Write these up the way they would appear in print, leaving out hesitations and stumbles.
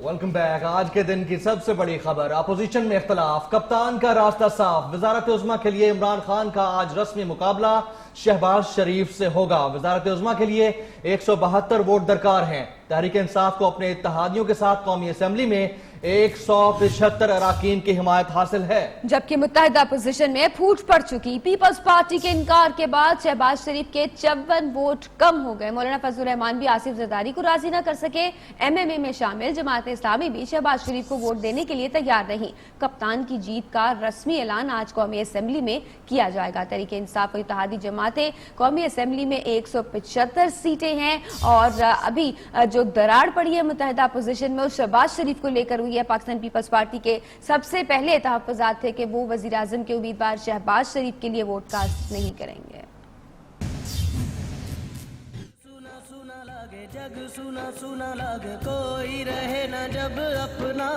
Welcome back. आज के दिन की सबसे बड़ी खबर, अपोजिशन में इख्तलाफ, कप्तान का रास्ता साफ। वजारत उज़्मा के लिए इमरान खान का आज रस्मी मुकाबला शहबाज शरीफ से होगा। वजारत उज़्मा के लिए 172 वोट दरकार हैं। तहरीक इंसाफ को अपने इत्तेहादियों के साथ कौमी असेंबली में 175 अराकीन की हिमायत हासिल है, जबकि मुत्तहिदा अपोजिशन में फूट पड़ चुकी पीपल्स पार्टी के इनकार के बाद शहबाज शरीफ के 54 वोट कम हो गए। मौलाना फजलुर रहमान भी आसिफ जरदारी को राजी न कर सके। एमएमए में शामिल जमात इस्लामी भी शहबाज शरीफ को वोट देने के लिए तैयार नहीं। कप्तान की जीत का रस्मी ऐलान आज कौमी असेंबली में किया जाएगा। तहरीक इंसाफ और इत्तेहादी जमातें कौमी असेंबली में 175 सीटें हैं और अभी जो दरार पड़ी है मुत्तहिदा अपोजिशन में उस शहबाज शरीफ को लेकर हुई है। पाकिस्तान पीपल्स पार्टी के सबसे पहले तहफ्फुज़ात थे कि वो वजीर आज़म के उम्मीदवार शहबाज शरीफ के लिए वोट कास्ट नहीं करेंगे। जग सुना सुना लागे, कोई रहे ना जब अपना,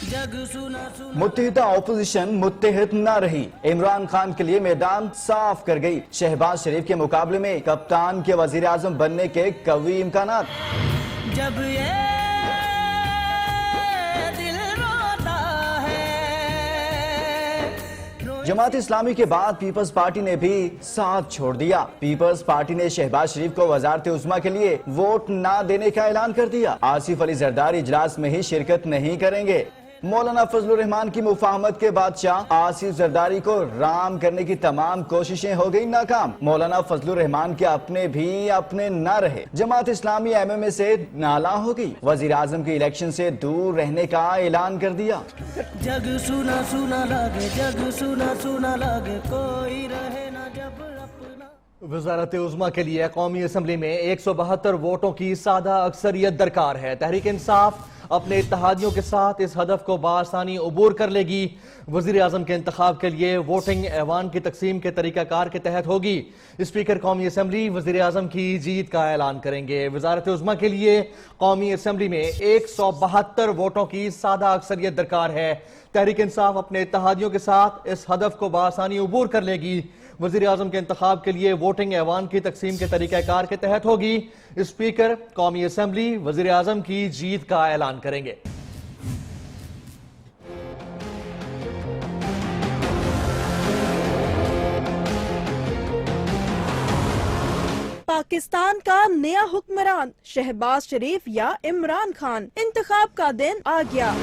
जग सुना सुना। मुत्तहिदा ऑपोजिशन मुत्तहिद न रही। इमरान खान के लिए मैदान साफ कर गई। शहबाज शरीफ के मुकाबले में कप्तान के वजीर आजम बनने के कवी इम्कानात। जब ये जमात इस्लामी के बाद पीपल्स पार्टी ने भी साथ छोड़ दिया। पीपल्स पार्टी ने शहबाज शरीफ को वजारत उज़्मा के लिए वोट न देने का ऐलान कर दिया। आसिफ अली जरदारी इजलास में ही शिरकत नहीं करेंगे। मौलाना फजलुर रहमान की मुफाहमत के बादशाह आसिफ जरदारी को राम करने की तमाम कोशिशें हो गई नाकाम। मौलाना फजलुर रहमान के अपने भी अपने न रहे। जमात इस्लामी एमएमए से नाला हो गई। वजीर आजम के इलेक्शन से दूर रहने का ऐलान कर दिया। जग सुना सुना लागे, जग सुना सुना लागे, कोई रहे ना जब अपना। वजारत उज़्मा के लिए कौमी असेंबली में 172 वोटों की सादा अक्सरियत दरकार है। तहरीक इंसाफ अपने इत्तेहादियों के साथ इस हदफ को बासानी अबूर कर लेगी। वजीर आजम के इंतखाब के लिए वोटिंग ऐवान की तकसीम के तरीकाकार के तहत होगी। स्पीकर कौमी असेंबली वजीर आजम की जीत का ऐलान करेंगे। वजारत उज़्मा के लिए कौमी असेंबली में 172 वोटों की सादा अक्सरियत दरकार है। तहरीक इंसाफ अपने इत्तेहादियों के साथ इस हदफ को बासानी अबूर कर लेगी। वजीर आजम के इंतखाब के लिए वोटिंग ऐवान की तकसीम के तरीकाकार के तहत होगी। स्पीकर कौमी असेंबली वजीर आजम की जीत का ऐलान करेंगे। पाकिस्तान का नया हुक्मरान शहबाज शरीफ या इमरान खान, इंतखाब का दिन आ गया।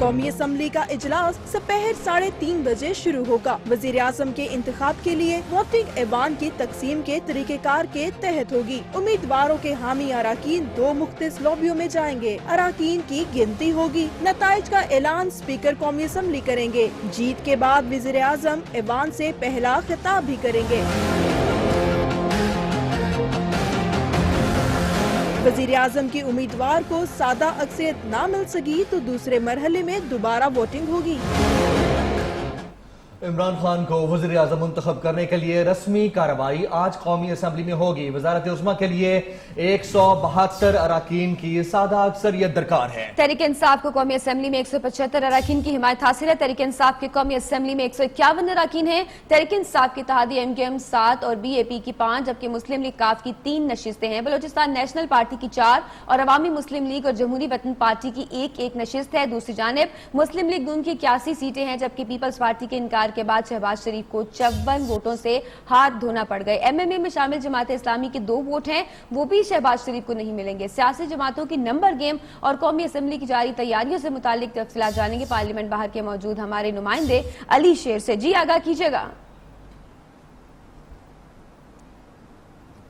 कौमी असेंबली का इजलास दोपहर 3:30 बजे शुरू होगा। वजीर आजम के इंतखाब के लिए वोटिंग ऐवान की तकसीम के तरीकेकार के तहत होगी। उम्मीदवारों के हामी अराकीन 2 मुख्तलिफ लॉबियों में जाएंगे। अराकीन की गिनती होगी। नताइज का ऐलान स्पीकर कौमी असेंबली करेंगे। जीत के बाद वजीर आजम ऐवान से पहला खिताब भी करेंगे। वजीर आजम की उम्मीदवार को सादा अक्सरियत ना मिल सकी तो दूसरे मरहले में दोबारा वोटिंग होगी। इमरान खान को वज़ीर आज़म मुंतखब करने के लिए रस्मी कार्रवाई आज कौमी असेंबली में होगी। वज़ारत उज़्मा के लिए 172 अराकीन की सादा अक्सरियत दरकार है। तहरीक इंसाफ को कौमी असेंबली में 175 अराकीन की हिमायत हासिल है। तहरीक इंसाफ के कौमी असेंबली में 151 अराकीन है। तहरीक इंसाफ की इत्तेहादी एमकेएम 7 और बीएपी की 5 जबकि मुस्लिम लीग काफ की 3 नशिस्तें हैं। बलोचिस्तान नेशनल पार्टी की 4 और अवामी मुस्लिम लीग और जमहूरी वतन पार्टी की 1-1 नशिस्त है। दूसरी जानिब मुस्लिम लीग नून की 81 सीटें हैं जबकि पीपल्स पार्टी के इनकार के बाद शहबाज शरीफ को 54 वोटों से हाथ धोना पड़ गए। एमएमए में शामिल जमात इस्लामी के 2 वोट हैं, वो भी शहबाज शरीफ को नहीं मिलेंगे। सियासी जमातों की नंबर गेम और कौमी असेंबली की जारी तैयारियों से मुतालिक तफसीलात जानेंगे पार्लियामेंट बाहर के मौजूद हमारे नुमाइंदे अली शेर से। जी आगाह कीजिएगा।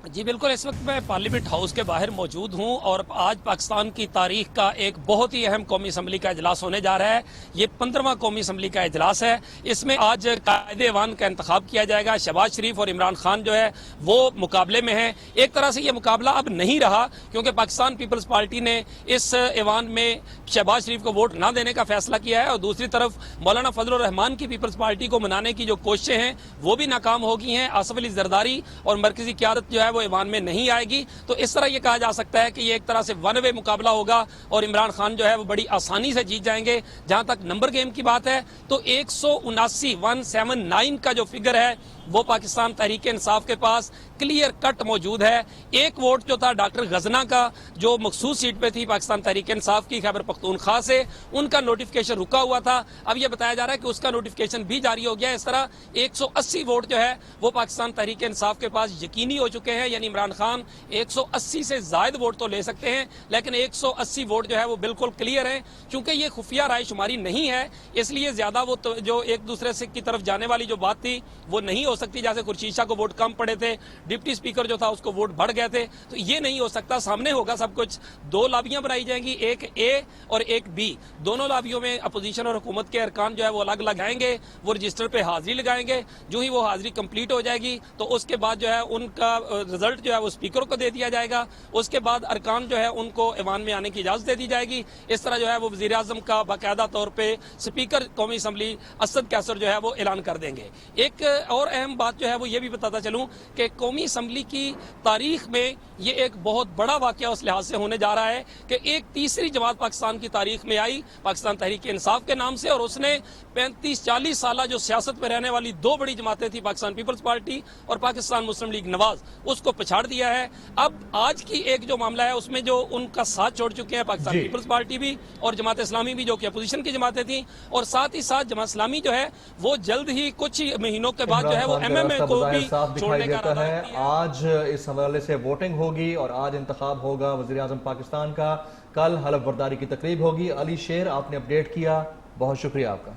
जी बिल्कुल, इस वक्त मैं पार्लियामेंट हाउस के बाहर मौजूद हूं और आज पाकिस्तान की तारीख का एक बहुत ही अहम कौमी असम्बली का इजलास होने जा रहा है। ये 15वां कौमी असम्बली का इजलास है। इसमें आज कायदे ऐवान का इंतखाब किया जाएगा। शहबाज शरीफ और इमरान खान जो है वो मुकाबले में है। एक तरह से ये मुकाबला अब नहीं रहा क्योंकि पाकिस्तान पीपल्स पार्टी ने इस ऐवान में शहबाज शरीफ को वोट न देने का फैसला किया है और दूसरी तरफ मौलाना फजलुर रहमान की पीपल्स पार्टी को मनाने की जो कोशिशें हैं वो भी नाकाम हो गई हैं। आसिफ अली जरदारी और मरकजी क़यादत जो है वो ईवान में नहीं आएगी। तो इस तरह ये कहा जा सकता है कि ये एक तरह से वन वे मुकाबला होगा और इमरान खान जो है वो बड़ी आसानी से जीत जाएंगे। जहां तक नंबर गेम की बात है तो 179 का जो फिगर है वो पाकिस्तान तहरीक इंसाफ के पास क्लियर कट मौजूद है। एक वोट जो था डॉक्टर गजना का, जो मखसूस सीट पे थी पाकिस्तान तहरीक इंसाफ की खैबर पख्तूनख्वा से, उनका नोटिफिकेशन रुका हुआ था। अब यह बताया जा रहा है कि उसका नोटिफिकेशन भी जारी हो गया। इस तरह 180 वोट जो है वो पाकिस्तान तहरीक इंसाफ के पास यकीनी हो चुके हैं, यानी इमरान खान 180 से ज्यादा वोट तो ले सकते हैं, लेकिन 180 वोट जो है वो बिल्कुल क्लियर है। चूंकि ये खुफिया रायशुमारी नहीं है, इसलिए ज्यादा वो तो जो एक दूसरे से की तरफ जाने वाली जो बात थी वो नहीं हो सकती। जैसे खुर्शीद शाह को वोट कम पड़े थे, डिप्टी स्पीकर जो था उसको वोट बढ़ गए थे, तो ये नहीं हो सकता। सामने होगा सब कुछ। 2 लॉबियां बनाई जाएंगी, एक ए और एक बी। दोनों लॉबियों में अपोजिशन और हुकूमत के अरकान जो है वो अलग अलग आएंगे, वो रजिस्टर पे हाजिरी लगाएंगे। जो ही वो हाजिरी कंप्लीट हो जाएगी तो उसके बाद जो है उनका रिजल्ट जो है वो स्पीकर को दे दिया जाएगा। उसके बाद अरकान जो है उनको ऐवान में आने की इजाजत दे दी जाएगी। इस तरह जो है वो वजीर आजम का बाकायदा तौर पे स्पीकर कौमी असम्बली असद कैसर जो है वो ऐलान कर देंगे। एक और अहम बात जो है वो ये भी बताता चलूं कि कौमी असम्बली की तारीख में ये एक बहुत बड़ा वाकया उस लिहाज से होने जा रहा है कि एक तीसरी जमात पाकिस्तान की तारीख में आई, पाकिस्तान तहरीक इंसाफ के नाम से, और उसने 35-40 साल जो सियासत में रहने वाली 2 बड़ी जमातें थी, पाकिस्तान पीपल्स पार्टी और पाकिस्तान मुस्लिम लीग नवाज, उसको पछाड़ दिया है। अब आज की एक जो मामला है उसमें जो उनका साथ छोड़ चुके हैं पाकिस्तान पीपल्स पार्टी भी और जमात इस्लामी भी, जो कि अपोजिशन की जमातें थी, और साथ ही साथ जमात इस्लामी जो है वो जल्द ही कुछ ही महीनों के बाद जो है वो एमएमए को भी छोड़ने का इरादा रखती है। आज इस हवाले से वोटिंग होगी और आज इंतखाब होगा वज़ीर आज़म पाकिस्तान का। कल हलफ बर्दारी की तकरीब होगी। अली शेर, आपने अपडेट किया, बहुत शुक्रिया आपका।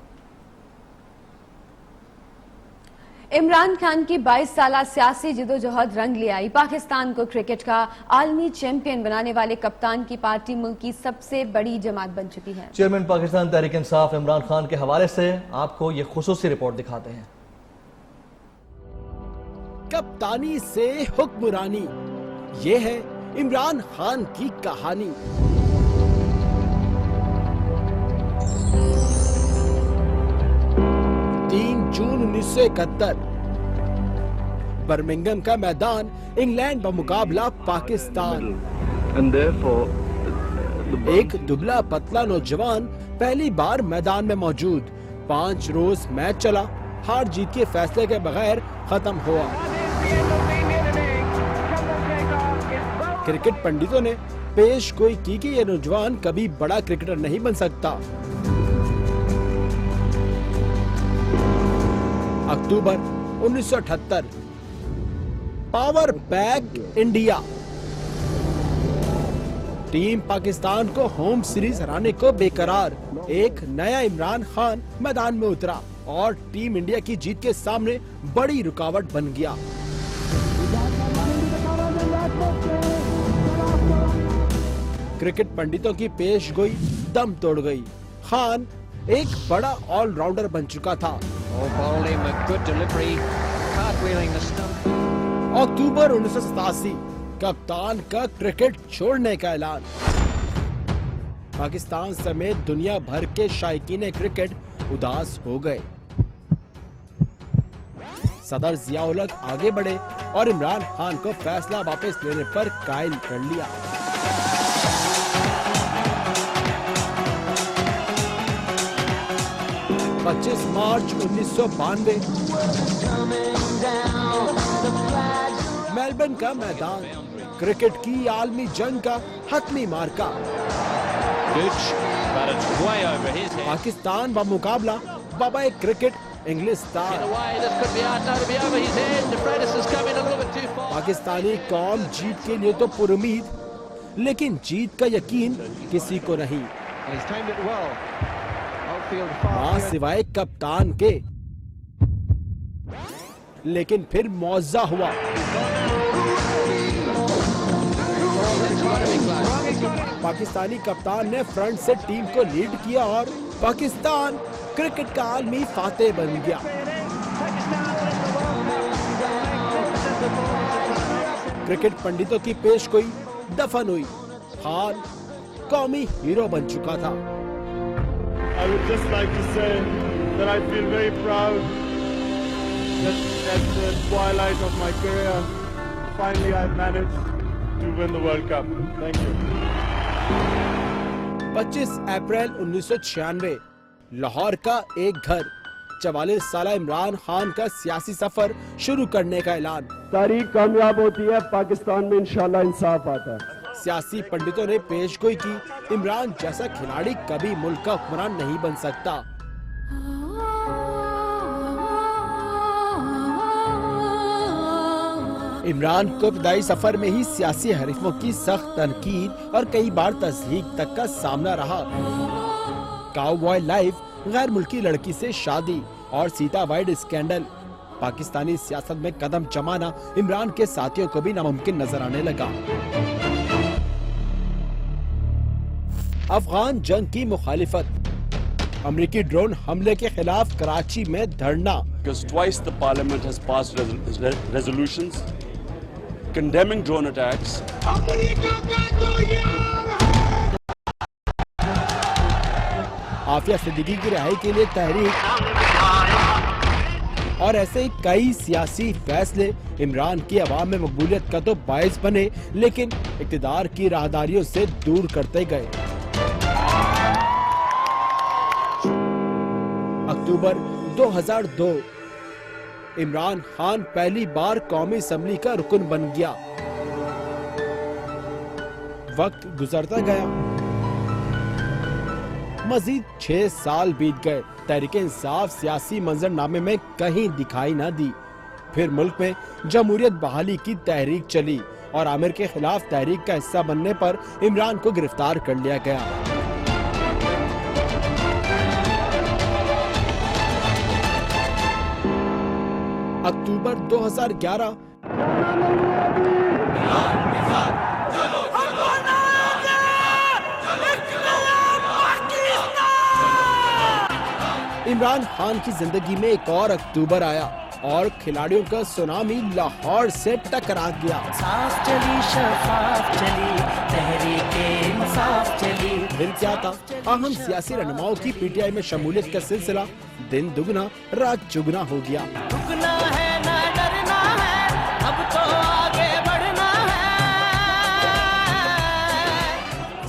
इमरान खान की 22 साला सियासी जिदोजहद रंग ले आई। पाकिस्तान को क्रिकेट का आलमी चैंपियन बनाने वाले कप्तान की पार्टी मुल्क की सबसे बड़ी जमात बन चुकी है। चेयरमैन पाकिस्तान तहरीक इंसाफ इमरान खान के हवाले से आपको ये खुसूसी रिपोर्ट दिखाते हैं। कप्तानी से हुक्मरानी, ये है इमरान खान की कहानी। जून 1971 बर्मिंघम का मैदान, इंग्लैंड बमुकाबला पाकिस्तान। एक दुबला पतला नौजवान पहली बार मैदान में मौजूद। 5 रोज मैच चला, हार जीत के फैसले के बगैर खत्म हुआ। क्रिकेट पंडितों ने पेश गोई की कि यह नौजवान कभी बड़ा क्रिकेटर नहीं बन सकता। अक्टूबर 1978, power back India. Team Pakistan को होम सीरीज हराने को बेकरार। एक नया इमरान खान मैदान में उतरा और टीम इंडिया की जीत के सामने बड़ी रुकावट बन गया। क्रिकेट पंडितों की पेशगोई दम तोड़ गई। खान एक बड़ा ऑलराउंडर बन चुका था। अक्टूबर 1987, कप्तान का क्रिकेट छोड़ने का ऐलान। पाकिस्तान समेत दुनिया भर के शायकीन क्रिकेट उदास हो गए। सदर जियाउल हक आगे बढ़े और इमरान खान को फैसला वापस लेने पर कायल कर लिया। मार्च 1992, मेलबर्न का मैदान, क्रिकेट की आलमी जंग का हतमी मार्का। पाकिस्तान बमुकाबला बाबा क्रिकेट इंग्लिस्तान। पाकिस्तानी कौम जीत के लिए तो पुरुमीद, लेकिन जीत का यकीन किसी को नहीं। सिवाय कप्तान के। लेकिन फिर मौजा हुआ। पाकिस्तानी कप्तान ने फ्रंट से टीम को लीड किया और पाकिस्तान क्रिकेट का आलमी फातेह बन गया। क्रिकेट पंडितों की पेशगोई दफन हुई। खान कौमी हीरो बन चुका था। I would just like to say that I feel very proud that at the twilight of my career, finally I've managed to win the World Cup. Thank you. 25 अप्रैल 1996, लाहौर का एक घर, 44 साला इमरान खान का सियासी सफर शुरू करने का ऐलान। तारीख कामयाब होती है, पाकिस्तान में इंशाल्लाह इंसाफ आता है। सियासी पंडितों ने पेशगोई की, इमरान जैसा खिलाड़ी कभी मुल्क का हुक्मरान नहीं बन सकता। इमरान को इब्तदाई सफर में ही सियासी हरीफों की सख्त तनकीद और कई बार तस्दीक तक का सामना रहा। काउबॉय लाइफ, गैर मुल्की लड़की से शादी और सीता वाइड स्कैंडल, पाकिस्तानी सियासत में कदम जमाना इमरान के साथियों को भी नामुमकिन नजर आने लगा। अफगान जंग की मुखालिफत, अमेरिकी ड्रोन हमले के खिलाफ कराची में धरना। Because twice the parliament has passed resolutions condemning drone attacks. Aafia Siddiqui की रिहाई के लिए तहरीक और ऐसे कई सियासी फैसले इमरान की अवाम में मकबूलियत का तो बायस बने, लेकिन इक़्तिदार की राहदारियों से दूर करते गए। अक्टूबर 2002 इमरान खान पहली बार कौमी असम्बली का रुकन बन गया। वक्त गुजरता गया, मजीद 6 साल बीत गए। तहरीक इंसाफ सियासी मंजरनामे में कहीं दिखाई न दी। फिर मुल्क में जमहूरियत बहाली की तहरीक चली और आमिर के खिलाफ तहरीक का हिस्सा बनने पर इमरान को गिरफ्तार कर लिया गया। अक्टूबर 2011 इमरान खान की जिंदगी में एक और अक्टूबर आया और खिलाड़ियों का सुनामी लाहौर से टकरा गया। साफ चली, शफाफ चली, तहरीके इंसाफ चली। फिर क्या था? अहम सियासी रहनुमाओं की पीटीआई में शमूलियत का सिलसिला दिन दुगना रात चुगना हो गया। रुकना है ना डरना है, अब तो आगे बढ़ना है।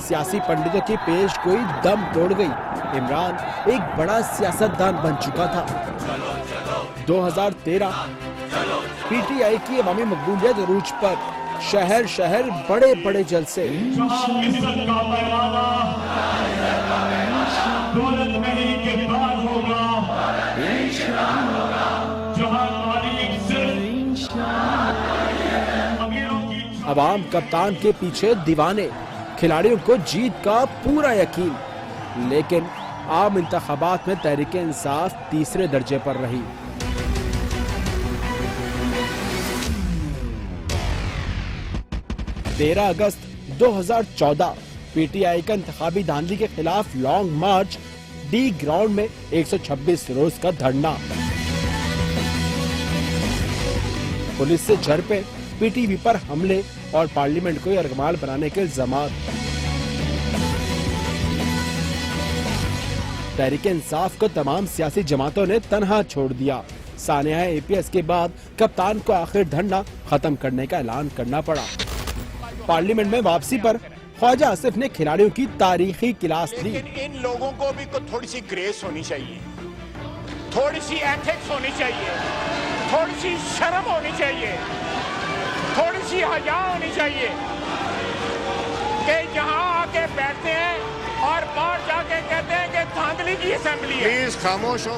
सियासी पंडितों की पेश कोई दम तोड़ गई। इमरान एक बड़ा सियासतदान बन चुका था। 2013 पीटीआई की अवामी मकबूलियत अरूज पर, शहर शहर बड़े बड़े जलसे। अवाम कप्तान के पीछे दीवाने, खिलाड़ियों को जीत का पूरा यकीन, लेकिन आम इंतखाबात में तहरीक इंसाफ तीसरे दर्जे पर रही। तेरह अगस्त 2014 पीटीआई का इंतखाबी धांधली के खिलाफ लॉन्ग मार्च, डी ग्राउंड में 126 रोज का धरना, पुलिस से झड़पें, पीटीवी पर हमले और पार्लियामेंट को यरगमाल बनाने के इल्जामात। तहरीक इंसाफ को तमाम सियासी जमातों ने तनहा छोड़ दिया। सानिया एपीएस के बाद कप्तान को आखिर धरना खत्म करने का ऐलान करना पड़ा। पार्लियामेंट में वापसी पर ख्वाजा आसिफ ने खिलाड़ियों की तारीखी क्लास ली। इन लोगों को भी थोड़ी सी ग्रेस होनी चाहिए, थोड़ी सी एथिक्स होनी चाहिए, थोड़ी सी शर्म होनी चाहिए, थोड़ी सी हया होनी चाहिए कि यहाँ आके बैठते हैं और बाहर जाके कहते हैं कि धांधली की असेंबली है। प्लीज खामोश हो।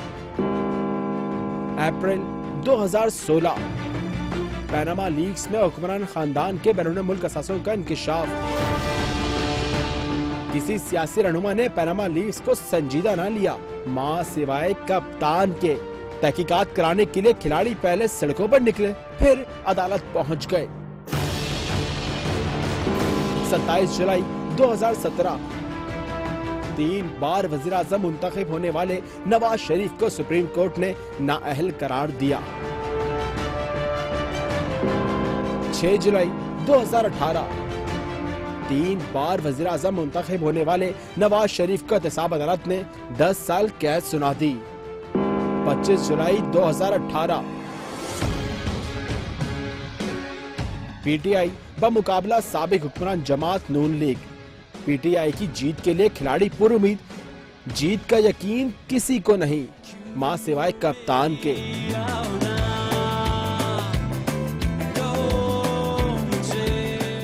अप्रैल 2016 पैनामा लीक्स में हुक्मरान खानदान के बैरून मुल्क असासों का इंकिशाफ। किसी सियासी रहनुमा ने पैनामा लीक्स को संजीदा न लिया, मां सिवाय कप्तान के। तहकीकात कराने के लिए खिलाड़ी पहले सड़कों पर निकले, फिर अदालत पहुंच गए। 27 जुलाई 2017 3 बार वजीर आजम मुंतखब होने वाले नवाज शरीफ को सुप्रीम कोर्ट ने नाअहल करार दिया। 6 जुलाई 2018 3 बार वजीर आजम मुंतखब होने वाले नवाज शरीफ को एहतसाब अदालत ने 10 साल कैद सुना दी। 25 जुलाई 2018 पीटीआई बमुकाबला साबिक हुक्मरान जमात नून लीग। पीटीआई की जीत के लिए खिलाड़ी पुरुमीद, जीत का यकीन किसी को नहीं। मां सिवाय कप्तान के।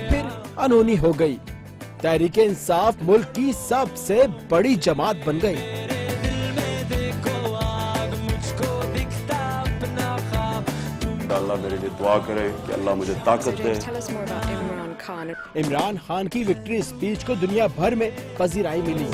फिर अनहोनी हो गई। तहरीके इंसाफ मुल्क की सबसे बड़ी जमात बन गई। अल्लाह मेरे लिए दुआ करे कि अल्लाह मुझे ताकत दे। इमरान खान की विक्ट्री स्पीच को दुनिया भर में पजीराई मिली।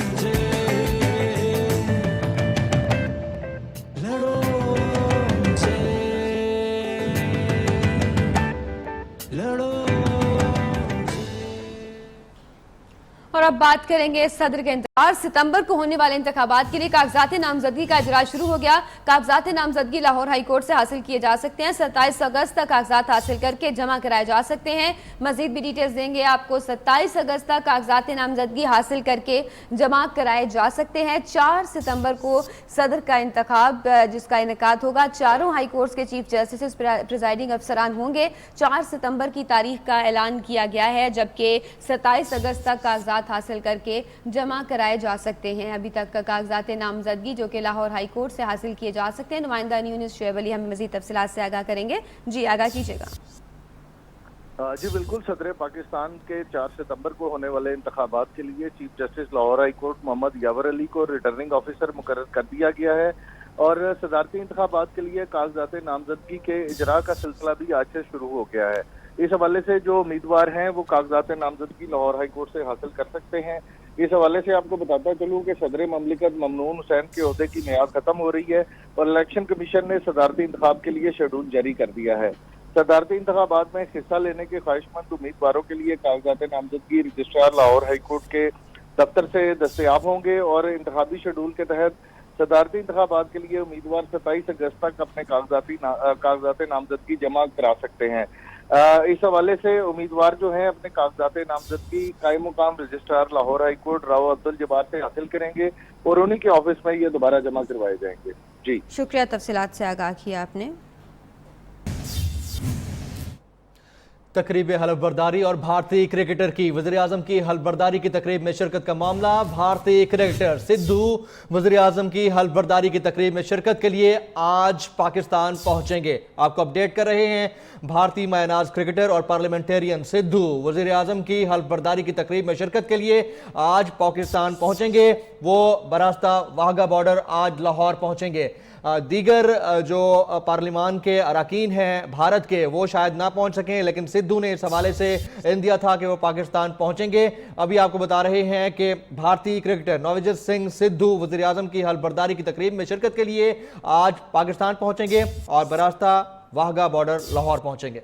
और अब बात करेंगे सदर के इंतखाब। सितंबर को होने वाले इंतखाबात के लिए कागजात नामजदगी का इजरात शुरू हो गया। कागजात नामजदगी लाहौर हाई कोर्ट से हासिल किए जा सकते हैं। 27 अगस्त तक कागजात हासिल करके जमा कराए जा सकते हैं। मजीद भी डिटेल्स देंगे आपको। 27 अगस्त तक कागजात नामजदगी हासिल करके जमा कराए जा सकते हैं। 4 सितंबर को सदर का इंतखाब जिसका इनेकाद होगा। चारों हाई कोर्ट के चीफ जस्टिस प्रिजाइडिंग अफसरान होंगे। 4 सितंबर की तारीख का ऐलान किया गया है, जबकि 27 अगस्त तक कागजात हासिल करके जमा कराए जा सकते हैं। अभी तक का कागजात नामजदगी जो कि लाहौर हाई कोर्ट से हासिल किए जा सकते हैं। नुमाइंदा न्यूज़ शुएब अली हमें मजीद तफसीलात से आगाह करेंगे। जी आगाह कीजिएगा। जी बिल्कुल, सदर पाकिस्तान के 4 सितंबर को होने वाले इंतखाबात के लिए chief justice Lahore high court Mohammad Yawar Ali को रिटर्निंग ऑफिसर मुकर्रर कर दिया गया है और सदारती इंतखाबात के लिए कागजात नामजदगी के इजरा का सिलसिला भी आज से शुरू हो गया है। इस हवाले से जो उम्मीदवार हैं वो कागजात नामजदगी लाहौर हाई कोर्ट से हासिल कर सकते हैं। इस हवाले से आपको बताता चलूँ कि सदर ममलिकत ममनून हुसैन के ओहदे की मियाद खत्म हो रही है और इलेक्शन कमीशन ने सदारती इंतखाब के लिए शेड्यूल जारी कर दिया है। सदारती इंतखाबात में हिस्सा लेने के ख्वाहिशमंद उम्मीदवारों के लिए कागजात नामजदगी रजिस्ट्रार लाहौर हाई कोर्ट के दफ्तर से दस्तयाब होंगे और इंतखाबी शेड्यूल के तहत सदारती इंतखाबात के लिए उम्मीदवार 27 अगस्त तक अपने कागजात नामजदगी जमा करा सकते हैं। इस हवाले से उम्मीदवार जो हैं अपने कागजात नामजदगी कायम मुकाम registrar Lahore high court Rao Abdul Jabbar से हासिल करेंगे और उन्हीं के ऑफिस में ये दोबारा जमा करवाए जाएंगे। जी शुक्रिया, तफसीलात से आगाह किया आपने। तकरीब हलफबरदारी और भारतीय क्रिकेटर की वज़ीर-ए-आज़म की हलफबरदारी की तकरीब में शिरकत का मामला। भारतीय क्रिकेटर सिद्धू वज़ीर-ए-आज़म की हलफबरदारी की तकरीब में शिरकत के लिए आज पाकिस्तान पहुंचेंगे। आपको अपडेट कर रहे हैं। भारतीय मायनाज क्रिकेटर और पार्लियामेंटेरियन सिद्धू वज़ीर-ए-आज़म की हलफबरदारी की तकरीब में शिरकत के लिए आज पाकिस्तान पहुंचेंगे। वो बरास्ता वाघा बॉर्डर आज लाहौर पहुंचेंगे। दीगर जो पार्लिमान के अरकान हैं भारत के वो शायद ना पहुंच सकें, लेकिन सिद्धू ने इस हवाले से इन दिया था कि वो पाकिस्तान पहुंचेंगे। अभी आपको बता रहे हैं कि भारतीय क्रिकेटर नवजोत सिंह सिद्धू वज़ीर-ए-आज़म की हलफबरदारी की तकरीब में शिरकत के लिए आज पाकिस्तान पहुंचेंगे और बरास्ता वाघा बॉर्डर लाहौर पहुंचेंगे।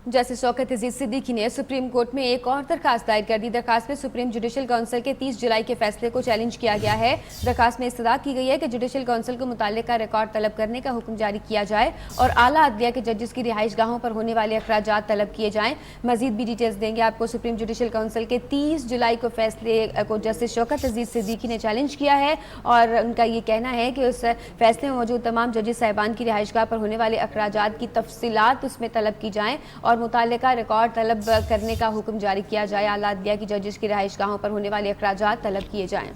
जस्टिस शौकत अजीज सिद्दीकी ने सुप्रीम कोर्ट में एक और दरखास्त दायर कर दी। दरखास्त में सुप्रीम जुडिशल काउंसिल के 30 जुलाई के फैसले को चैलेंज किया गया है। दरखास्त में इस्तदा की गई है कि जुडिशल काउंसिल को मुताल्लिका रिकॉर्ड तलब करने का हुक्म जारी किया जाए और आला अदलिया के जजेस की रिहाइश गाहों पर होने वाले अखराजात तलब किए जाएं। मजीद भी डिटेल्स देंगे आपको। सुप्रीम जुडिशल काउंसिल के 30 जुलाई को फैसले को जस्टिस शौकत अजीज सिद्दीकी ने चैलेंज किया है और उनका ये कहना है कि उस फैसले में मौजूद तमाम जजेस साहिबान की रिहाइश गाह पर होने वाले अखराजात की तफसीलात उसमें तलब की जाएँ और मुताल्लिका रिकॉर्ड तलब करने का हुक्म जारी किया जाए। आला अदलिया की जजेस की रिहाइश गाहों पर होने वाले अखराजात तलब किए जाएं।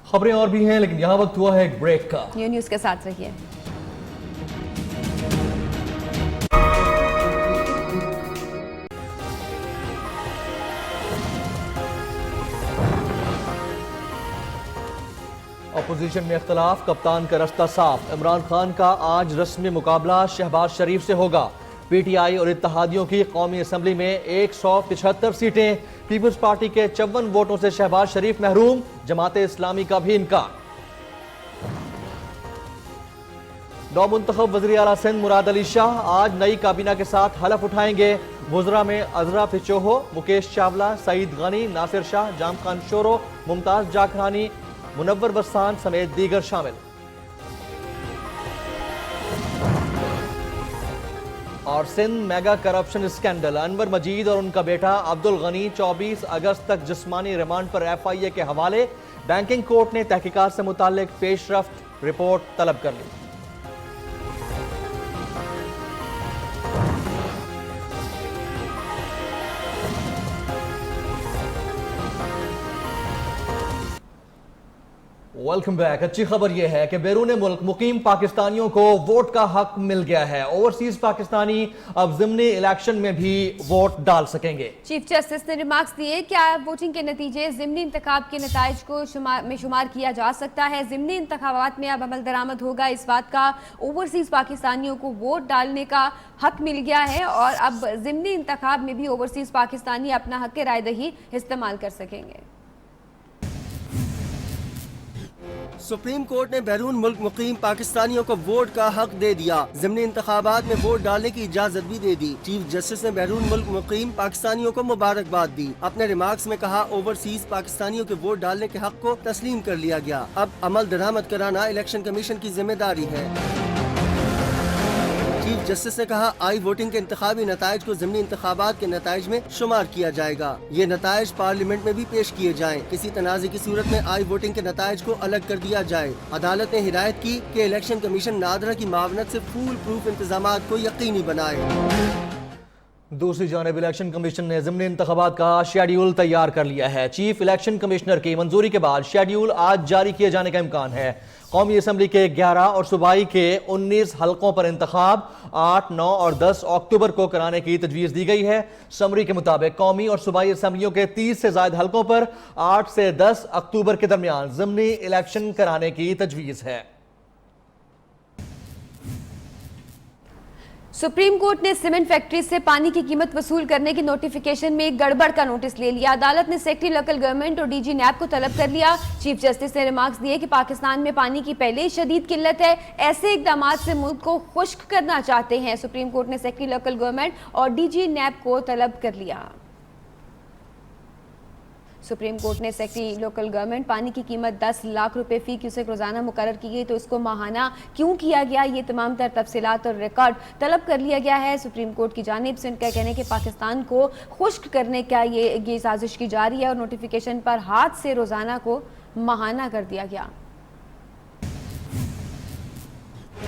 खबरें और भी हैं, लेकिन यहाँ वक्त हुआ है एक ब्रेक का। न्यू न्यूज़ के साथ रहिए। अपोजिशन में इख्तलाफ, कप्तान का रास्ता साफ। इमरान खान का आज रस्मी मुकाबला शहबाज शरीफ से होगा। पीटीआई और इत्तेहादियों की कौमी असम्बली में 175 सीटें। पीपल्स पार्टी के 54 वोटों से शहबाज शरीफ महरूम। जमाते इस्लामी का भी इनकार। नौमुंतखब वज़ीर आला सिंध मुराद अली शाह आज नई काबीना के साथ हलफ उठाएंगे। वुज़रा में अजरा पिचोहो, मुकेश चावला, सईद गनी, नासिर शाह, जाम खान शोरो, मुमताज जाखरानी, मुनव्वर बस्तान समेत दीगर शामिल। और Sindh mega corruption scandal, Anwar Majeed और उनका बेटा अब्दुल गनी 24 अगस्त तक जिस्मानी रिमांड पर FIA के हवाले। बैंकिंग कोर्ट ने तहकीकात से मुताल्लिक पेशरफ्त रिपोर्ट तलब कर ली। Welcome back. अच्छी खबर यह है कि बैरून मुल्क मुकीम पाकिस्तानियों को वोट का हक मिल गया है। ओवरसीज पाकिस्तानी अब ज़िमनी इलेक्शन में भी वोट डाल सकेंगे। चीफ जस्टिस ने रिमार्क्स दिए, क्या वोटिंग के नतीजे ज़िमनी इंतखाब के नताइज को शुमार किया जा सकता है। ज़िमनी इंतखाबात में अब अमल दरामद होगा इस बात का। ओवरसीज पाकिस्तानियों को वोट डालने का हक मिल गया है और अब ज़िमनी इंतखाब में भी ओवरसीज पाकिस्तानी अपना हक राय दही इस्तेमाल कर सकेंगे। सुप्रीम कोर्ट ने बैरून मुल्क मुकीम पाकिस्तानियों को वोट का हक दे दिया। ज़िमनी इंतखाबात में वोट डालने की इजाज़त भी दे दी। चीफ जस्टिस ने बैरून मुल्क मुकीम पाकिस्तानियों को मुबारकबाद दी। अपने रिमार्क्स में कहा, ओवरसीज पाकिस्तानियों के वोट डालने के हक को तस्लीम कर लिया गया। अब अमल दरामद कराना इलेक्शन कमीशन की जिम्मेदारी है। चीफ जस्टिस ने कहा, आई वोटिंग के इंतखाबी नताइज को ज़िमनी इंतखाबात के नताइज में शुमार किया जाएगा। ये नताइज पार्लियामेंट में भी पेश किए जाएं। किसी तनाज़े की सूरत में आई वोटिंग के नताइज को अलग कर दिया जाए। अदालत ने हिदायत की कि इलेक्शन कमीशन नादरा की मावनत से फूल प्रूफ इंतजाम को यकीनी बनाए। दूसरी जानिब इलेक्शन कमीशन ने ज़िमनी इंतखाबात का शेड्यूल तैयार कर लिया है। चीफ इलेक्शन कमिश्नर की मंजूरी के बाद शेड्यूल आज जारी किए जाने का इम्कान है। कौमी असम्बली के 11 और सूबाई के 19 हलकों पर इंतखाब 8, 9 और 10 अक्टूबर को कराने की तजवीज़ दी गई है। समरी के मुताबिक कौमी और सूबाई असम्बलियों के 30 से ज़ायद हलकों पर 8 से 10 अक्टूबर के दरमियान ज़िमनी इलेक्शन कराने की तजवीज़ है। सुप्रीम कोर्ट ने सीमेंट फैक्ट्री से पानी की कीमत वसूल करने की नोटिफिकेशन में गड़बड़ का नोटिस ले लिया। अदालत ने सेक्रेटरी लोकल गवर्नमेंट और डीजी नैब को तलब कर लिया। चीफ जस्टिस ने रिमार्क्स दिए कि पाकिस्तान में पानी की पहले ही शदीद किल्लत है, ऐसे इकदाम से मुल्क को खुश्क करना चाहते हैं। सुप्रीम कोर्ट ने सेक्रेटरी लोकल गवर्नमेंट और डीजी नैब को तलब कर लिया। सुप्रीम कोर्ट ने सेक्रेटरी लोकल गवर्नमेंट पानी की कीमत 10 लाख रुपए फी क्यूसेक रोजाना मुकर्रर की गई, तो इसको माहाना क्यों किया गया, ये तमाम तर तफसीलात और रिकॉर्ड तलब कर लिया गया है। सुप्रीम कोर्ट की जानिब से उनका कहना है कि पाकिस्तान को खुश्क करने का ये साजिश की जा रही है और नोटिफिकेशन पर हाथ से रोजाना को माहाना कर दिया गया।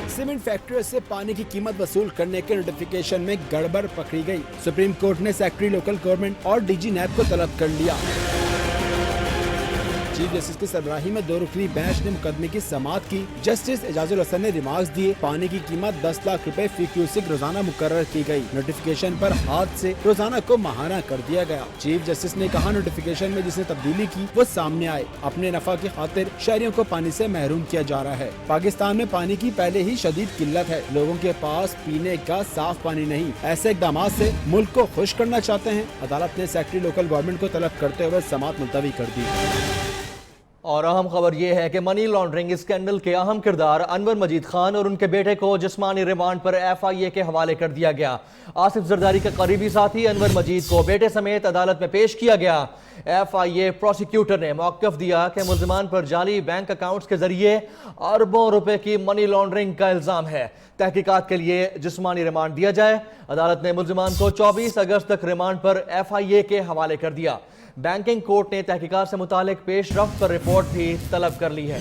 सीमेंट फैक्ट्री से पानी की कीमत वसूल करने के नोटिफिकेशन में गड़बड़ पकड़ी गई। सुप्रीम कोर्ट ने सेक्रेटरी लोकल गवर्नमेंट और डीजी नैब को तलब कर लिया। चीफ जस्टिस की सरबराही में 2 रुकनी बेंच ने मुकदमे की समाअत की। जस्टिस एजाजुल हसन ने रिमार्क्स दिए, पानी की कीमत 10 लाख रुपए फी क्यूसेक रोजाना मुकर्रर की गई। नोटिफिकेशन पर हाथ से रोजाना को माहाना कर दिया गया। चीफ जस्टिस ने कहा, नोटिफिकेशन में जिसने तब्दीली की वो सामने आए। अपने नफा की खातिर शहरियों को पानी से महरूम किया जा रहा है। पाकिस्तान में पानी की पहले ही शदीद किल्लत है, लोगों के पास पीने का साफ पानी नहीं। ऐसे इकदाम से मुल्क को खुश करना चाहते हैं। अदालत ने सेक्रेटरी लोकल गवर्नमेंट को तलब करते हुए समाअत मुलतवी कर दी। और अहम खबर यह है कि मनी लॉन्ड्रिंग स्कैंडल के अहम किरदार अनवर मजीद खान और उनके बेटे को जिस्मानी रिमांड पर FIA के हवाले कर दिया गया। आसिफ जरदारी के करीबी साथी अनवर मजीद को बेटे समेत अदालत में पेश किया गया। FIA प्रोसिक्यूटर ने मौक़िफ़ दिया कि मुल्ज़िमान पर जाली बैंक अकाउंट्स के जरिए अरबों रुपए की मनी लॉन्ड्रिंग का इल्ज़ाम है। तहकीकात के लिए जिस्मानी रिमांड दिया जाए। अदालत ने मुल्ज़िमान को 24 अगस्त तक रिमांड पर FIA के हवाले कर दिया। बैंकिंग कोर्ट ने तहकीकात से मुतालिक पेशरफ्त पर रिपोर्ट भी तलब कर ली है।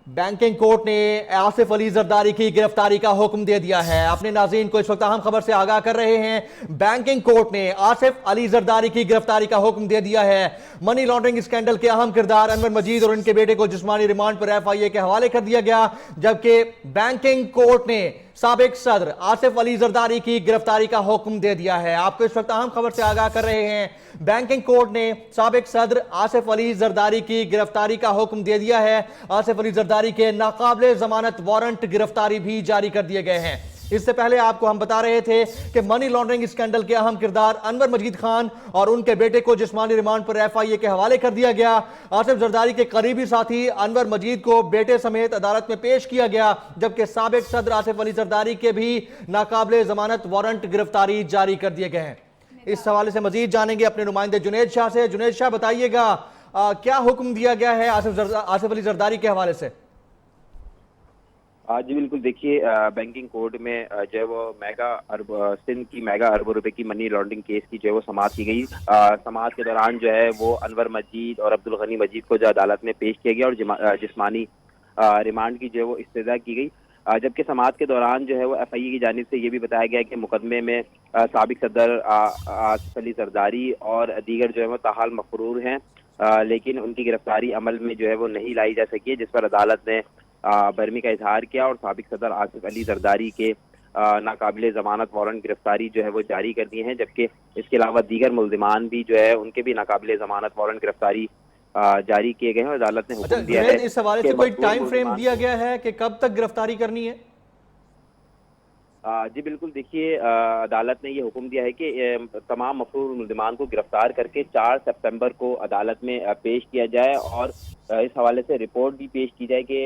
बैंकिंग कोर्ट ने आसिफ अली जरदारी की गिरफ्तारी का हुक्म दे दिया है। अपने नाज़रीन को इस वक्त अहम खबर से आगाह कर रहे हैं। बैंकिंग कोर्ट ने आसिफ अली जरदारी की गिरफ्तारी का हुक्म दे दिया है। मनी लॉन्ड्रिंग स्कैंडल के अहम किरदार अनवर मजीद और उनके बेटे को जिस्मानी रिमांड पर FIA के हवाले कर दिया गया, जबकि बैंकिंग कोर्ट ने साबिक सदर आसिफ अली जरदारी की गिरफ्तारी का हुक्म दे दिया है। आपको इस वक्त अहम खबर से आगाह कर रहे हैं। बैंकिंग कोर्ट ने साबिक सदर आसिफ अली जरदारी की गिरफ्तारी का हुक्म दे दिया है। आसिफ अली जरदारी के नाकाबिले जमानत वारंट गिरफ्तारी भी जारी कर दिए गए हैं। इससे पहले आपको हम बता रहे थे कि मनी लॉन्ड्रिंग स्कैंडल के अहम किरदार अनवर मजीद खान और उनके बेटे को जिस्मानी रिमांड पर FIA के हवाले कर दिया गया। आसिफ जरदारी के करीबी साथी अनवर मजीद को बेटे समेत अदालत में पेश किया गया, जबकि साबिक सदर आसिफ अली जरदारी के भी नाकाबिले जमानत वारंट गिरफ्तारी जारी कर दिए गए हैं। इस हवाले से मजीद जानेंगे अपने नुमाइंदे जुनेद शाह से। जुनेद शाह, बताइएगा क्या हुक्म दिया गया है आसिफ अली जरदारी के हवाले से? जी बिल्कुल, देखिए बैंकिंग कोर्ट में जो है वो सिंध की मेगा अरबों रुपए की मनी लॉन्ड्रिंग केस की जो है वो समाअत की गई। समाअत के दौरान जो है वो अनवर मजीद और अब्दुल गनी मजीद को जो अदालत में पेश किया गया और जिस्मानी रिमांड की जो है वो इस्तदा की गई। जबकि समाअत के दौरान जो है वो FIA की जानिब से ये भी बताया गया कि मुकदमे में साबिक सदर आसिफ अली जरदारी और दीगर जो है वो ताहाल मफरूर हैं। लेकिन उनकी गिरफ्तारी अमल में जो है वो नहीं लाई जा सकी है, जिस पर अदालत ने बरहमी का इजहार किया और साबिक सदर आसिफ अली जरदारी के नाकाबिले जमानत वारंट गिरफ्तारी जो है वो जारी कर दिए हैं, जबकि इसके अलावा दीगर मुल्जिमान भी जो है उनके भी नाकाबिले जमानत वारंट गिरफ्तारी जारी किए गए हैं। अदालत ने हुक्म दिया है। इस हवाले से कोई टाइम फ्रेम दिया गया है कि कब तक गिरफ्तारी करनी है? जी बिल्कुल, देखिए अदालत ने ये हुक्म दिया है कि तमाम मफरूर मुल्जिमान को गिरफ्तार करके 4 सितंबर को अदालत में पेश किया जाए और इस हवाले से रिपोर्ट भी पेश की जाए कि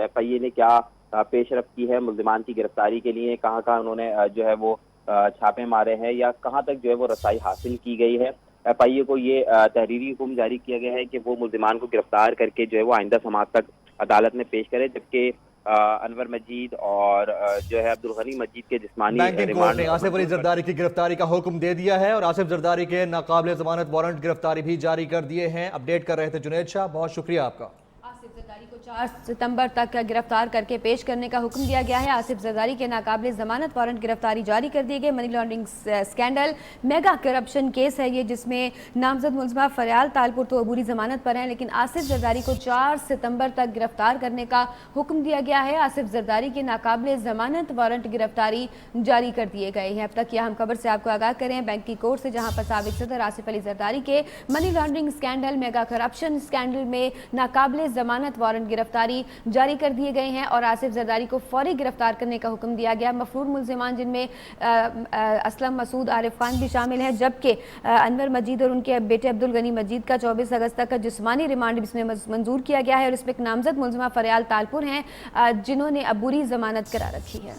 FIA ने क्या पेशरफ की है मुल्जिमान की गिरफ्तारी के लिए, कहाँ कहाँ उन्होंने जो है वो छापे मारे हैं या कहाँ तक जो है वो रसाई हासिल की गई है। FIA को ये तहरीरी हुक्म जारी किया गया है कि वो मुल्जिमान को गिरफ्तार करके जो है वो आइंदा समात तक अदालत में पेश करे, जबकि अनवर मजीद और जो है अब्दुल गनी मजीद के जिस्मानी बैंकिंग कोर्ट ने आसिफ अली जरदारी की गिरफ्तारी का हुक्म दे दिया है और आसिफ जरदारी के नाकाबिले जमानत वारंट गिरफ्तारी भी जारी कर दिए हैं। अपडेट कर रहे थे जुनैद शाह, बहुत शुक्रिया आपका। आसिफ जरदारी को 4 सितंबर तक गिरफ्तार करके पेश करने का हुक्म दिया गया है। आसिफ जरदारी के नाकाबिले जमानत वारंट गिरफ्तारी जारी कर दी गई। Money laundering scandal mega corruption case है ये, जिसमें नामजद मुलजिमा फरियाल तालपुर तो अबूरी जमानत पर हैं, लेकिन आसिफ जरदारी को 4 सितंबर तक गिरफ्तार करने का हुक्म दिया गया है। आसिफ जरदारी के नाकाबिले जमानत वारंट गिरफ्तारी जारी कर दिए गए हैं। अब तक की अहम खबर से आपको आगाह करें बैंकिंग कोर्ट से, जहां पर साबिक सदर आसिफ अली जरदारी के money laundering scandal mega corruption scandal में नाकाबिले जमानत वारंट गिरफ्तारी जारी कर दिए गए हैं और आसिफ जरदारी को फौरी गिरफ्तार करने का हुक्म दिया गया। मफरूर मुल्जिमान जिनमें असलम मसूद आरिफ खान भी शामिल हैं, जबकि अनवर मजीद और उनके बेटे अब्दुल गनी मजीद का 24 अगस्त तक का जिस्मानी रिमांड इसमें मंजूर किया गया है और इसमें एक नामजद मुल्जिमा फरियाल तालपुर हैं जिन्होंने अबूरी जमानत करा रखी है।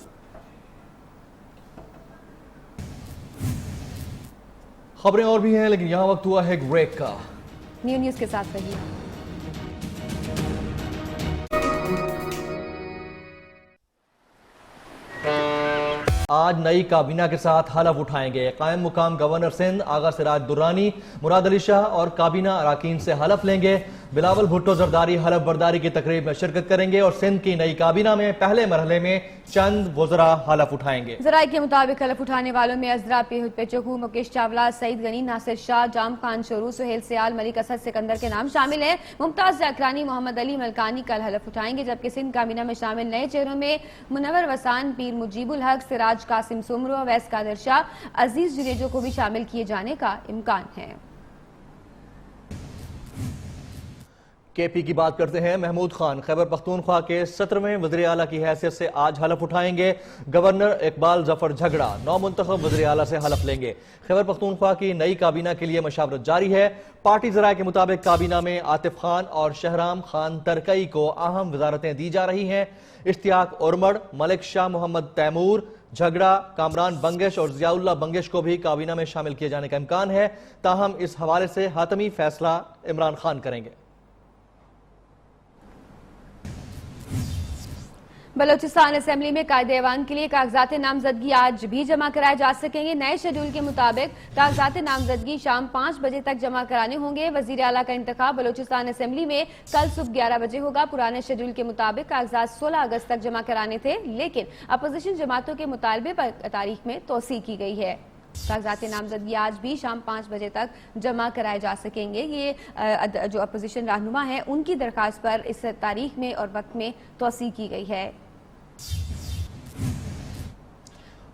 खबरें और भी हैं, लेकिन यहाँ वक्त हुआ है ब्रेक का। न्यूज़ के साथ रहिए। आज नई काबीना के साथ हलफ उठाएंगे। कायम मुकाम गवर्नर सिंध आगा सिराज दुर्रानी, मुराद अली शाह और काबीना अराकीन से हलफ लेंगे। बिलावल भुट्टो जरदारी हलफ बर्दारी की तकरीब में शिरकत करेंगे और सिंध की नई काबीना में पहले मरहले में चंद वज़रा हलफ उठाएंगे। जराये के मुताबिक हलफ उठाने वालों में अजरा पेचोकू, मुकेश चावला, सईद गनी, नासिर शाह, जाम खान शोरू, सुहेल सियाल, मलिक असद सिकंदर के नाम शामिल हैं। मुमताज जाकरानी, मोहम्मद अली मलकानी कल हलफ उठाएंगे, जबकि सिंध काबीना में शामिल नए चेहरों में मुनव्वर वसान, पीर मुजीबुल हक, सिराज कासिम सुमरो, वैस कादिर शाह, अजीज जुरेजो को भी शामिल किए जाने का इम्कान है। KP की बात करते हैं। महमूद खान खैबर पख्तूनख्वा के 17वें वज़ीर आला की हैसियत से आज हलफ उठाएंगे। गवर्नर इकबाल जफर झगड़ा नौ मुंतखब वज़ीर आला से हलफ लेंगे। खैबर पख्तूनख्वा की नई काबीना के लिए मशावरत जारी है। पार्टी ज़राए के मुताबिक काबीना में आतिफ खान और शहराम खान तरकई को अहम वजारतें दी जा रही हैं। इश्तियाक उर्मड़, मलिक शाह मोहम्मद तैमूर, झगड़ा, कामरान बंगश और जियाउल्लाह बंगश को भी काबीना में शामिल किए जाने का इम्कान है। ताहम इस हवाले से हातमी फैसला इमरान खान करेंगे। बलोचिस्तान असेंबली में कायदे ऐवान के लिए कागजात नामजदगी आज भी जमा कराए जा सकेंगे। नए शेड्यूल के मुताबिक कागजात नामजदगी शाम 5 बजे तक जमा कराने होंगे। वजीर आला का इंतखाब बलोचिस्तान असेंबली में कल सुबह 11 बजे होगा। पुराने शेड्यूल के मुताबिक कागजात 16 अगस्त तक जमा कराने थे, लेकिन अपोजिशन जमातों के मुतालबे पर तारीख में तोसी की गई है। कागजात नामजदगी आज भी शाम 5 बजे तक जमा कराए जा सकेंगे। ये जो अपोजिशन रहनुमा है उनकी दरखास्त पर इस तारीख में और वक्त में तोसी की गई है।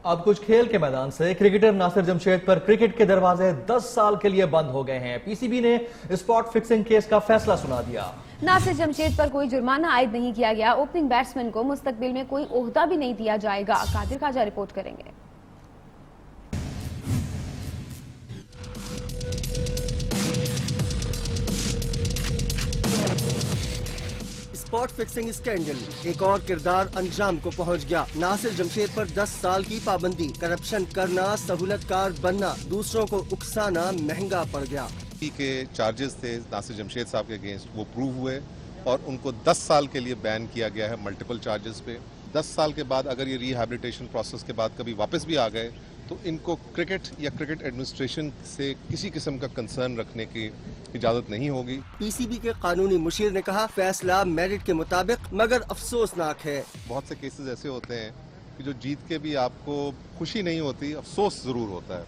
अब कुछ खेल के मैदान से। क्रिकेटर नासिर जमशेद पर क्रिकेट के दरवाजे 10 साल के लिए बंद हो गए हैं। PCB ने स्पॉट फिक्सिंग केस का फैसला सुना दिया। नासिर जमशेद पर कोई जुर्माना आयद नहीं किया गया। ओपनिंग बैट्समैन को मुस्तकबिल में कोई ओहदा भी नहीं दिया जाएगा। कादिर खाजा रिपोर्ट करेंगे। स्पॉट फिक्सिंग स्कैंडल एक और किरदार अंजाम को पहुंच गया। नासिर जमशेद पर 10 साल की पाबंदी, करप्शन करना, सहूलतकार बनना, दूसरों को उकसाना महंगा पड़ गया। के चार्जेस थे नासिर जमशेद साहब के अगेंस्ट, वो प्रूव हुए और उनको 10 साल के लिए बैन किया गया है मल्टीपल चार्जेस पे। 10 साल के बाद अगर ये रिहैबिलिटेशन प्रोसेस के बाद कभी वापस भी आ गए तो इनको क्रिकेट या क्रिकेट एडमिनिस्ट्रेशन से किसी किस्म का कंसर्न रखने की इजाजत नहीं होगी। PCB के कानूनी मुशीर ने कहा फैसला मेरिट के मुताबिक मगर अफसोसनाक है। बहुत से केसेस ऐसे होते हैं कि जो जीत के भी आपको खुशी नहीं होती, अफसोस जरूर होता है।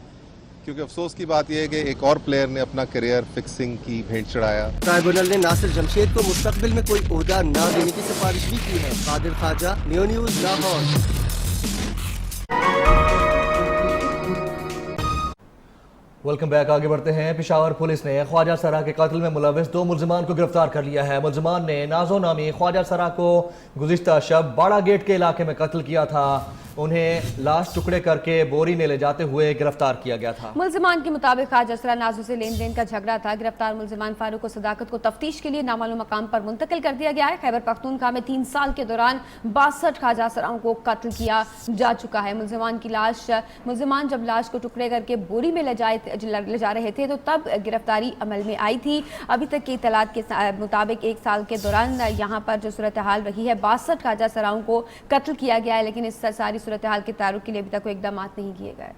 क्योंकि अफसोस की बात यह है कि एक और प्लेयर ने अपना करियर फिक्सिंग की भेंट चढ़ाया। ट्राइब्यूनल ने नासिर जमशेद को मुस्तकबिल में कोई ओहदा न देने की सिफारिश भी की है। Qadir Khawaja, new news, Lahore. Welcome back. आगे बढ़ते हैं। पेशावर पुलिस ने ख्वाजा सरा के कत्ल में मुलविस 2 मुलजमान को गिरफ्तार कर लिया है। मुलजमान ने नाजो नामी ख्वाजा सरा को गुज़िश्ता शब बाड़ा गेट के इलाके में कत्ल किया था। उन्हें लाश टुकड़े करके बोरी में ले जाते हुए गिरफ्तार किया गया था। मुलजमान के मुताबिक ख्वाजा सरा नाजो से लेन देन का झगड़ा था। गिरफ्तार मुलजमान फारूक और सदाकत को तफ्तीश के लिए नामालूम मकाम पर मुंतकिल कर दिया गया है। खैबर पख्तूनख्वा में 3 साल के दौरान 62 ख्वाजा सराओं को कत्ल किया जा चुका है। मुलजमान जब लाश को टुकड़े करके बोरी में ले जा रहे थे तो तब गिरफ्तारी अमल में आई थी। अभी तक की इतलात के मुताबिक 1 साल के दौरान यहाँ पर जो सूरत हाल रही है, 62 ख्वाजा सराओं को कत्ल किया गया है, लेकिन इस सारी सूरत हाल के तारुफ के लिए अभी तक कोई इक़दाम नहीं किए गए।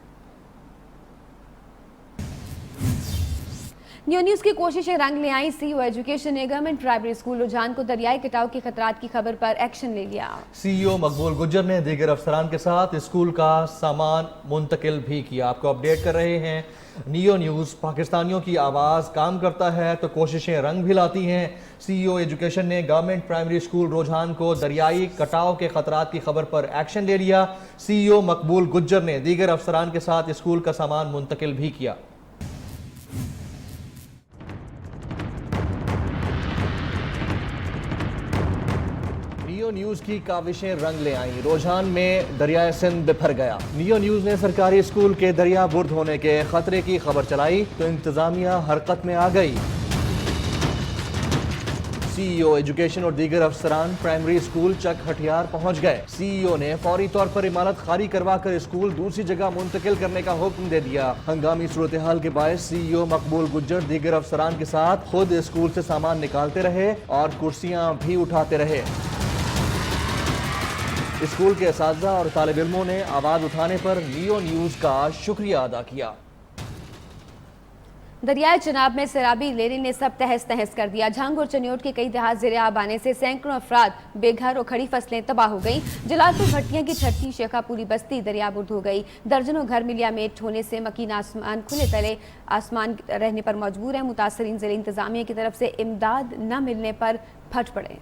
न्यू न्यूज़ की कोशिशें रंग ले आई। सीईओ एजुकेशन ने गवर्नमेंट प्राइमरी स्कूल रुझान को दरियाई कटाव के खतरात की खबर पर एक्शन ले लिया। सीईओ मकबूल गुज्जर ने दीगर अफसरान के साथ स्कूल का सामान मुंतकिल भी किया। आपको अपडेट कर रहे हैं नियो न्यूज़। पाकिस्तानियों की आवाज़ काम करता है तो कोशिशें रंग भी लाती हैं। सीईओ एजुकेशन ने गवर्नमेंट प्राइमरी स्कूल रुझान को दरियाई कटाव के खतरात की खबर पर एक्शन ले लिया। सीईओ मकबूल गुज्जर ने दीगर अफसरान के साथ स्कूल का सामान मुंतकिल भी किया। नियो न्यूज़ की काविशें रंग ले आईं। रुझान में दरियाए सिंध बिफर गया। नियो न्यूज़ ने सरकारी स्कूल के दरिया बुर्द होने के खतरे की खबर चलाई तो इंतजामिया हरकत में आ गई। सीईओ एजुकेशन और दीगर अफसरान प्राइमरी स्कूल चक हटियार पहुंच गए। सीईओ ने फौरी तौर पर इमारत खाली करवाकर स्कूल दूसरी जगह मुंतकिल करने का हुक्म दे दिया। हंगामी सूरत हाल के बायस सीईओ मकबूल गुज्जर दीगर अफसरान के साथ खुद स्कूल से सामान निकालते रहे और कुर्सियां भी उठाते रहे। स्कूल के असातिज़ा और तालिब इल्मों ने आवाज उठाने पर नियो न्यूज़ का शुक्रिया अदा किया। दरियाए चनाब में सैलाबी लेने ने सब तहस नहस कर दिया। झंग और चनियोट के कई देहात ज़ेरे आब आने से सैकड़ों अफराद बेघर और खड़ी फसलें तबाह हो गई। जलालपुर भट्टियां की छठी शेखापुरी बस्ती दरियाबुर्द हो गई। दर्जनों घर मिलिया मेट होने से मकीन आसमान खुले तले आसमान रहने पर मजबूर है। मुतासरीन ज़िले इंतजामिया की तरफ से इमदाद न मिलने पर फट पड़े।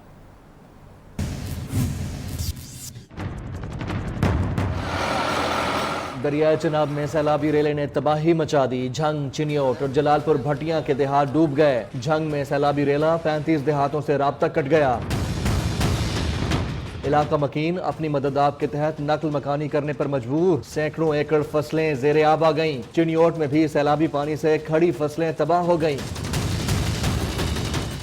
दरियाए चनाब में सैलाबी रेले ने तबाही मचा दी। झंग, चिनियोट और जलालपुर भट्टियां के देहात डूब गए। झंग में सैलाबी रेला 35 देहातों से राब्ता कट गया। इलाका मकीन अपनी मदद आप के तहत नकल मकानी करने पर मजबूर। सैकड़ों एकड़ फसलें ज़ेरे आब आ गईं। चिनियोट में भी सैलाबी पानी से खड़ी फसलें तबाह हो गईं।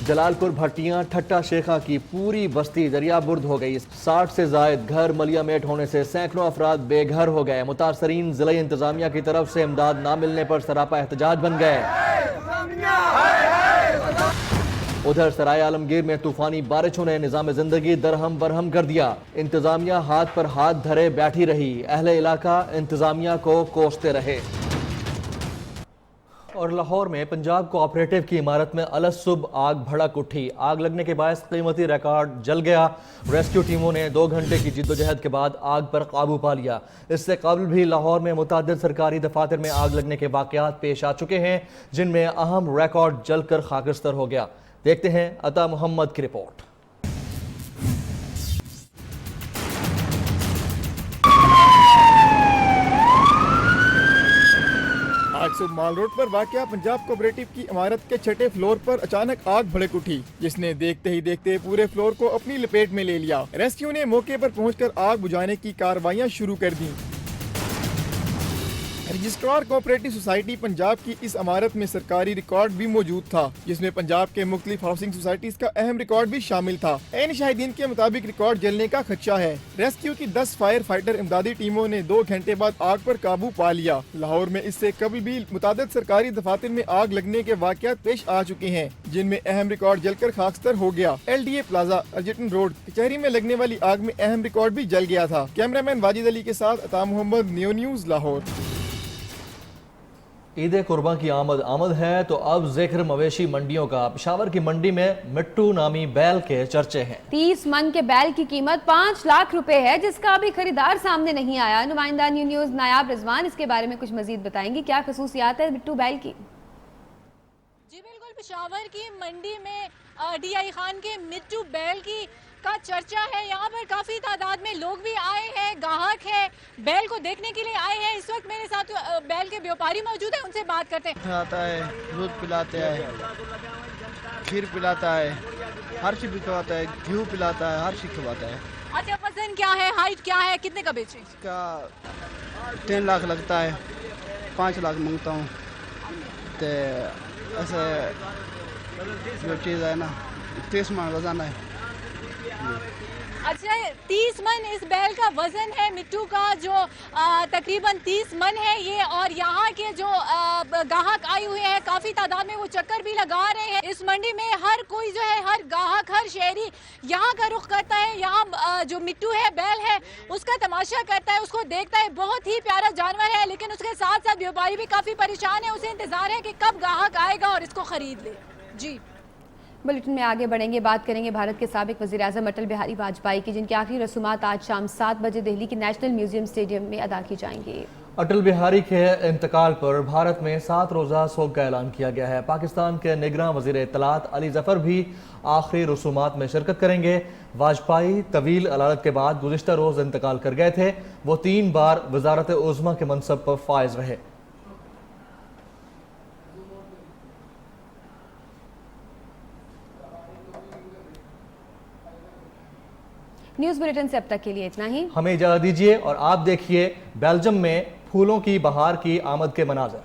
जलालपुर भट्टियां ठट्टा शेखा की पूरी बस्ती दरियाबुर्द हो गई। 60 से जायद घर मलियामेट होने से सैकड़ों अफराद बेघर हो गए। मुतासरीन जिला इंतजामिया की तरफ से इमदाद ना मिलने पर सरापा एहतजाज बन गए। उधर सराय आलमगीर में तूफानी बारिशों ने निजाम जिंदगी दरहम बरहम कर दिया। इंतजामिया हाथ पर हाथ धरे बैठी रही। अहले इलाका इंतजामिया को कोसते रहे। और लाहौर में पंजाब कोऑपरेटिव की इमारत में अलसुब आग भड़क उठी। आग लगने के बायस कीमती रिकॉर्ड जल गया। रेस्क्यू टीमों ने 2 घंटे की जिद्दोजहद के बाद आग पर काबू पा लिया। इससे कबल भी लाहौर में मुतअद्दिद सरकारी दफातर में आग लगने के वाकयात पेश आ चुके हैं, जिनमें अहम रिकॉर्ड जलकर खाकिस्तर हो गया। देखते हैं अता मोहम्मद की रिपोर्ट। आज सुबह माल रोड पर वाकया पंजाब कोऑपरेटिव की इमारत के 6ठे फ्लोर पर अचानक आग भड़क उठी, जिसने देखते ही देखते पूरे फ्लोर को अपनी लपेट में ले लिया। रेस्क्यू ने मौके पर पहुंचकर आग बुझाने की कार्रवाइयां शुरू कर दी। रजिस्ट्रार कोऑपरेटिव सोसाइटी पंजाब की इस इमारत में सरकारी रिकॉर्ड भी मौजूद था, जिसमें पंजाब के मुख्तलिफ हाउसिंग सोसाइटीज का अहम रिकॉर्ड भी शामिल था। ऐन शाहिदीन के मुताबिक रिकॉर्ड जलने का खदशा है। रेस्क्यू की 10 फायर फाइटर इमदादी टीमों ने 2 घंटे बाद आग पर काबू पा लिया। लाहौर में इससे कबल भी मुतादिद सरकारी दफातर में आग लगने के वाकयात पेश आ चुके हैं, जिनमें अहम रिकॉर्ड जलकर खाकस्तर हो गया। LDA प्लाजा, अर्जेंटन रोड, कचहरी में लगने वाली आग में अहम रिकॉर्ड भी जल गया था। कैमरामैन वाजिद अली के साथ अता मोहम्मद, नियो न्यूज़, लाहौर। ईद कुर्बान की आमद है तो अब जिक्र मवेशी मंडियों का। पेशावर की मंडी में मिट्टू नामी बैल के चर्चे हैं। 30 मन के बैल की कीमत 5 लाख रुपए है, जिसका अभी खरीदार सामने नहीं आया। नुमाइंदा न्यूज़ नायाब रिजवान इसके बारे में कुछ मजीद बताएंगी। क्या खसूसियात है मिट्टू बैल की? जी बिल्कुल, पेशावर की मंडी में DI खान के मिट्टू बैल का चर्चा है। यहाँ पर काफी तादाद में लोग भी आए हैं, ग्राहक हैं, बैल को देखने के लिए आए हैं। इस वक्त मेरे साथ बैल के व्यापारी मौजूद हैं, उनसे बात करते हैं। आता है, दूध पिलाते हैं, खीर पिलाता है, हर चीज खिलाता है, घी पिलाता है, हर चीज खिलाता है। अच्छा, वजन क्या है, हाइट क्या है, कितने का बेचे? इसका 3 लाख लगता है, 5 लाख मांगता हूँ। तो ऐसे जो चीज़ है ना 30 मन रोजाना है। अच्छा, 30 मन इस बैल का वजन है मिट्टू का, जो तकरीबन 30 मन है ये। और यहाँ के जो ग्राहक आए हुए हैं काफी तादाद में, वो चक्कर भी लगा रहे हैं। इस मंडी में हर कोई जो है, हर ग्राहक, हर शहरी यहाँ का रुख करता है। यहाँ जो मिट्टू है, बैल है, उसका तमाशा करता है, उसको देखता है। बहुत ही प्यारा जानवर है, लेकिन उसके साथ साथ व्यापारी भी काफी परेशान है। उसे इंतजार है कि कब ग्राहक आएगा और इसको खरीद ले। जी, बुलेटिन में आगे बढ़ेंगे, बात करेंगे भारत के साबिक वज़ीर-ए-आज़म अटल बिहारी वाजपेयी की, जिनकी आखिरी रसूमात आज शाम 7 बजे दिल्ली के नेशनल म्यूजियम स्टेडियम में अदा की जाएंगी। अटल बिहारी के इंतकाल पर भारत में 7 रोज़ा सोग का ऐलान किया गया है। पाकिस्तान के निगरान वज़ीर इत्तलात अली ज़फ़र भी आखिरी रसूमात में शिरकत करेंगे। वाजपेयी तवील अलालत के बाद गुज़िश्ता रोज़ इंतकाल कर गए थे। वो 3 बार वज़ारत उज़्मा के मनसब पर फाइज रहे। न्यूज़ बुलेटिन से अब तक के लिए इतना ही। हमें इजाज़त दीजिए और आप देखिए बेल्जियम में फूलों की बहार की आमद के मनाज़र।